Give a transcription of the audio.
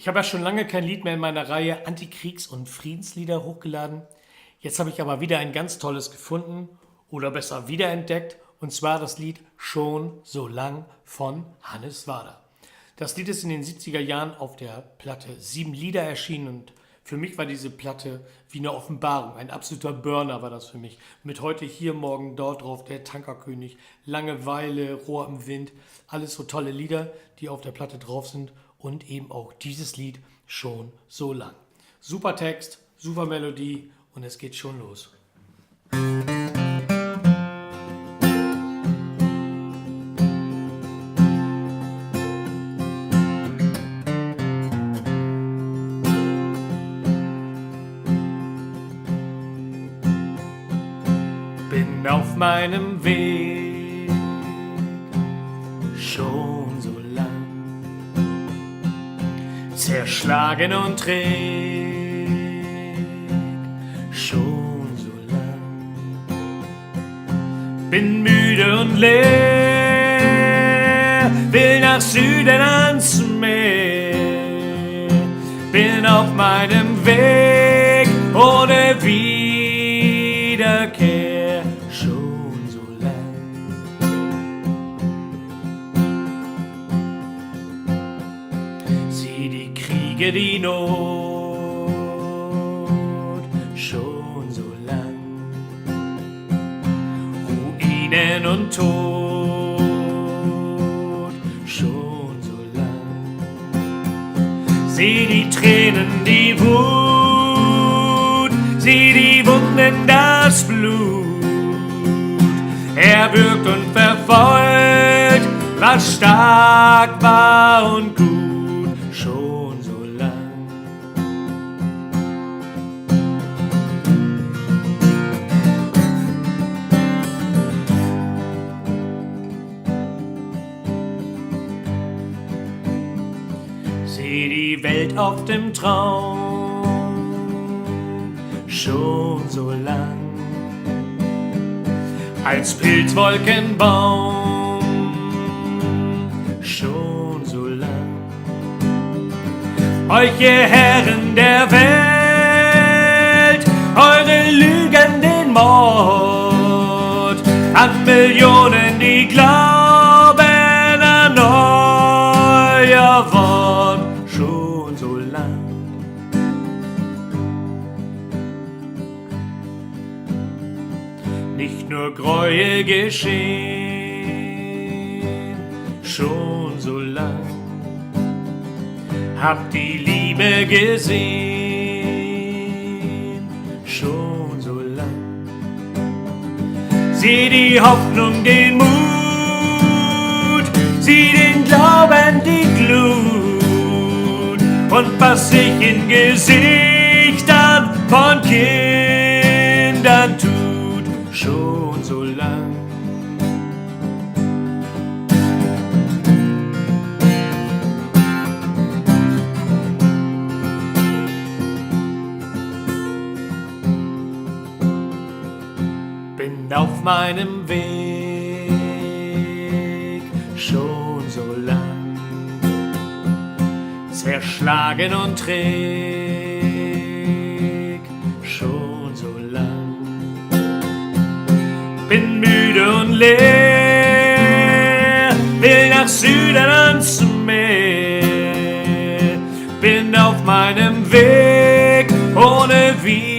Ich habe ja schon lange kein Lied mehr in meiner Reihe Antikriegs- und Friedenslieder hochgeladen. Jetzt habe ich aber wieder ein ganz tolles gefunden oder besser wiederentdeckt, und zwar das Lied Schon so lang von Hannes Wader. Das Lied ist in den 70er Jahren auf der Platte 7 Lieder erschienen und für mich war diese Platte wie eine Offenbarung. Ein absoluter Burner war das für mich. Mit heute hier, morgen dort drauf, der Tankerkönig, Langeweile, Rohr im Wind. Alles so tolle Lieder, die auf der Platte drauf sind und eben auch dieses Lied Schon so lang. Super Text, super Melodie und es geht schon los. Bin auf meinem Weg schon so lang, zerschlagen und träg, schon so lang. Bin müde und leer, will nach Süden ans Meer. Bin auf meinem Weg ohne Wiederkehr. Die Kriege, die Not, schon so lang, Ruinen und Tod, schon so lang. Sieh die Tränen, die Wut, sieh die Wunden, das Blut. Er würgt und verfolgt, was stark war und gut. Schon so lang. Sieh die Welt auf dem Traum, schon so lang. Als Pilzwolkenbaum, schon so lang. Euch, ihr Herren der Welt, eure Lügen, den Mord an Millionen, die glauben an euer Wort, schon so lang. Nicht nur Gräuel geschehen, schon so lang. Hab die Liebe gesehen, schon so lang. Sieh die Hoffnung, den Mut, sieh den Glauben, die Glut und was sich in Gesichtern von Kindern tut, schon so lang. Bin auf meinem Weg schon so lang, zerschlagen und träg, schon so lang. Bin müde und leer, will nach Süden ans Meer. Bin auf meinem Weg ohne Wiederkehr.